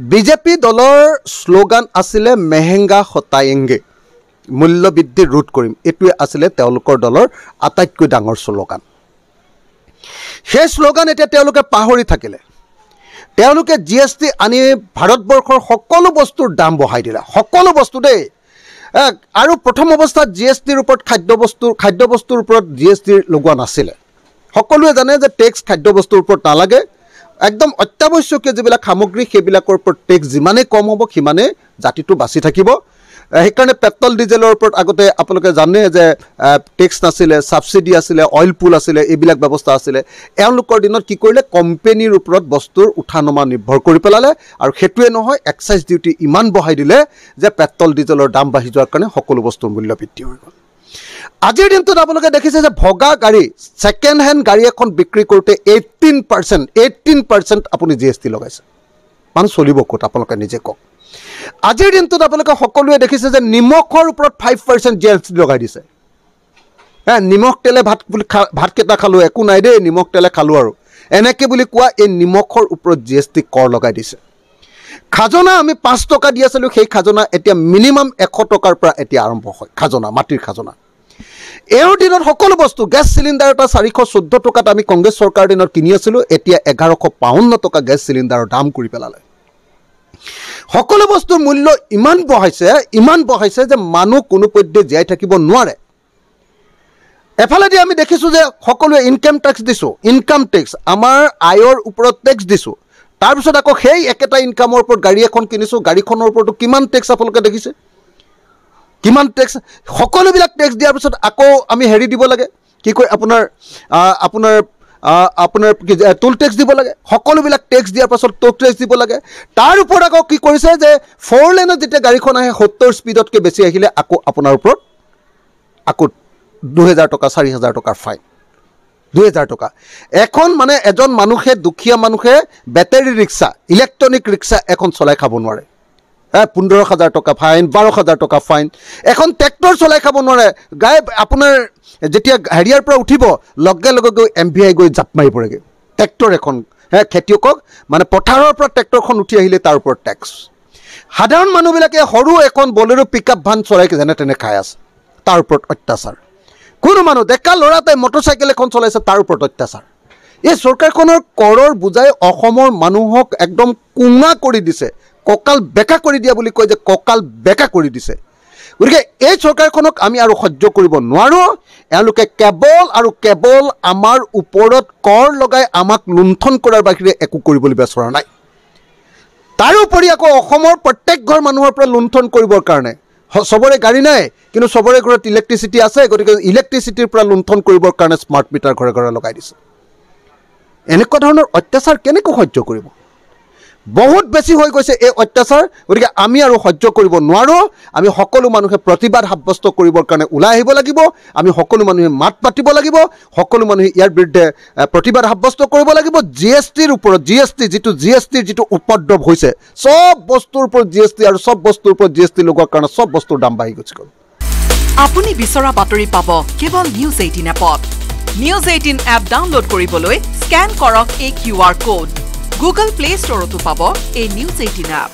BJP দলৰ slogan আছিলে মেহেংগা হটায়েংগে, মূল্য বৃদ্ধি ৰোধ কৰিম। এইটোৱে আছিলে তেওঁলোকৰ দলৰ আটাইতকৈ ডাঙৰ শ্লোগান। সেই শ্লোগান এতিয়া তেওঁলোকে পাহৰি থাকিলে। তেওঁলোকে GST আনি ভাৰতবৰ্ষৰ সকলো বস্তুৰ দাম বঢ়াই দিলে, সকলো বস্তু দেই। আৰু প্ৰথম অৱস্থাত GSTৰ ওপৰত খাদ্যবস্তুৰ ওপৰত GST লগোৱা নাছিলে। সকলোৱে জানে যে টেক্স খাদ্যবস্তুৰ ওপৰত নালাগে। একদম অত্যাৱশ্যকীয় যিবিলাক সামগ্ৰী সেইবিলাকৰ ওপৰত টেক্স যিমানেই কম হ'ব সিমানেই জাতিটো বাচি থাকিব। সেইকাৰণে পেট্ৰল ডিজেলৰ ওপৰত আগতে আপোনালোকে জানে যে টেক্স নাছিলে, ছাবচিডি আছিলে, অইল পুল আছিলে, এইবিলাক ব্যৱস্থা আছিলে। এওঁলোকৰ দিনত কি কৰিলে, কোম্পেনীৰ ওপৰত বস্তুৰ উঠা নমা নিৰ্ভৰ কৰি পেলালে। আৰু সেইটোৱে নহয়, এক্সাইজ ডিউটি ইমান বঢ়াই দিলে যে পেট্ৰল ডিজেলৰ দাম বাঢ়ি যোৱাৰ কাৰণে সকলো বস্তুৰ মূল্য বৃদ্ধি হৈ গ'ল। আজিৰ দিনটোত আপোনালোকে দেখিছে যে ভগা গাড়ী, ছেকেণ্ড হেণ্ড গাড়ী এখন বিক্ৰী কৰোঁতে 18% আপুনি GST লগাইছে। মানুহ চলিব ক'ত আপোনালোকে নিজে কওক। আজিৰ দিনটোত আপোনালোকে সকলোৱে দেখিছে যে নিমখৰ ওপৰত 5% GST লগাই দিছে। নিমখ তেলে ভাতকেইটা খালোঁ, একো নাই দেই, নিমখ তেলে খালোঁ আৰু এনেকৈ বুলি কোৱা এই নিমখৰ ওপৰত GST কৰ লগাই দিছে। খাজনা আমি 5 টকা দি আছিলোঁ, সেই খাজনা এতিয়া মিনিমাম 100 টকাৰ পৰা এতিয়া আৰম্ভ হয়। খাজনা, মাটিৰ খাজনা। এওঁৰ দিনত সকলো বস্তু, গেছ চিলিণ্ডাৰ এটা 414 টকাত আমি কংগ্ৰেছ চৰকাৰৰ দিনত কিনি আছিলোঁ, এতিয়া 1152 টকা গেছ চিলিণ্ডাৰৰ দাম কৰি পেলালে। সকলো বস্তুৰ মূল্য ইমান বঢ়াইছে যে মানুহ কোনোপধ্যে জীয়াই থাকিব নোৱাৰে। এফালেদি আমি দেখিছোঁ যে সকলোৱে ইনকাম টেক্স দিছোঁ, ইনকাম টেক্স, আমাৰ আয়ৰ ওপৰত টেক্স দিছোঁ। তাৰপিছত আকৌ সেই একেটা ইনকামৰ ওপৰত গাড়ী এখন কিনিছোঁ, গাড়ীখনৰ ওপৰতো কিমান টেক্স আপোনালোকে দেখিছে, কিমান টেক্স। সকলোবিলাক টেক্স দিয়াৰ পিছত আকৌ আমি হেৰি দিব লাগে, কি কয় আপোনাৰ টোল টেক্স দিব লাগে। সকলোবিলাক টেক্স দিয়াৰ পাছত টোল টেক্স দিব লাগে। তাৰ ওপৰত আকৌ কি কৰিছে যে 4 লেনত যেতিয়া গাড়ীখন আহে 70 স্পীডতকৈ বেছি আহিলে আকৌ আপোনাৰ ওপৰত আকৌ 2000 টকা, 4000 টকাৰ ফাইন, 2000 টকা। এখন মানে এজন মানুহে, দুখীয়া মানুহে বেটেৰী ৰিক্সা, ইলেক্ট্ৰনিক ৰিক্সা এখন চলাই খাব নোৱাৰে। 15,000 টকা ফাইন, 12,000 টকা ফাইন। এখন ট্ৰেক্টৰ চলাই খাব নোৱাৰে। আপোনাৰ যেতিয়া হেৰিয়াৰ পৰা উঠিব লগে লগে গৈ MVI গৈ জাপ মাৰি পৰেগৈ। ট্ৰেক্টৰ এখন, খেতিয়কক মানে পথাৰৰ পৰা ট্ৰেক্টৰখন উঠি আহিলে তাৰ ওপৰত টেক্স। সাধাৰণ মানুহবিলাকে সৰু এখন বলেৰো পিকআপ ভান চলাই যেনে তেনে খাই আছে, তাৰ ওপৰত অত্যাচাৰ। কোনো মানুহ, ডেকা ল'ৰা এটাই মটৰচাইকেল এখন চলাইছে, তাৰ ওপৰত অত্যাচাৰ। এই চৰকাৰখনৰ কৰৰ বুজাই অসমৰ মানুহক একদম কোঙা কৰি দিছে। কঁকাল বেকা কৰি দিয়া বুলি কয় যে, কঁকাল বেকা কৰি দিছে। গতিকে এই চৰকাৰখনক আমি আৰু সহ্য কৰিব নোৱাৰোঁ। এওঁলোকে কেৱল আমাৰ ওপৰত কৰ লগাই আমাক লুণ্ঠন কৰাৰ বাহিৰে একো কৰিবলৈ বিচৰা নাই। তাৰোপৰি আকৌ অসমৰ প্ৰত্যেক ঘৰ মানুহৰ পৰা লুণ্ঠন কৰিবৰ কাৰণে, চবৰে গাড়ী নাই কিন্তু চবৰে ঘৰত ইলেক্ট্ৰিচিটি আছে, গতিকে ইলেক্ট্ৰিচিটিৰ পৰা লুণ্ঠন কৰিবৰ কাৰণে স্মাৰ্ট মিটাৰ ঘৰে ঘৰে লগাই দিছে। এনেকুৱা ধৰণৰ অত্যাচাৰ কেনেকৈ সহ্য কৰিব? বহুত বেছি হৈ গৈছে এই অত্যাচাৰ। গতিকে আমি আৰু সহ্য কৰিব নোৱাৰোঁ। আমি সকলো মানুহে প্ৰতিবাদ সাব্যস্ত কৰিবৰ কাৰণে ওলাই আহিব লাগিব। আমি সকলো মানুহে মাত পাতিব লাগিব। সকলো মানুহে ইয়াৰ বিৰুদ্ধে প্ৰতিবাদ সাব্যস্ত কৰিব লাগিব। GSTৰ ওপৰত, GSTৰ যিটো উপদ্ৰৱ হৈছে, চব বস্তুৰ ওপৰত GST আৰু চব বস্তুৰ ওপৰত GST লগোৱাৰ কাৰণে চব বস্তুৰ দাম বাঢ়ি গৈছে। আপুনি বিচৰা বাতৰি পাব কেৱল নিউজ 18 এপত। নিউজ 18 এপ ডাউনলোড কৰিবলৈ স্কেন কৰক এই QR কোড। গুগল প্লে ষ্টৰতো পাব এই নিউজ 18 এপ।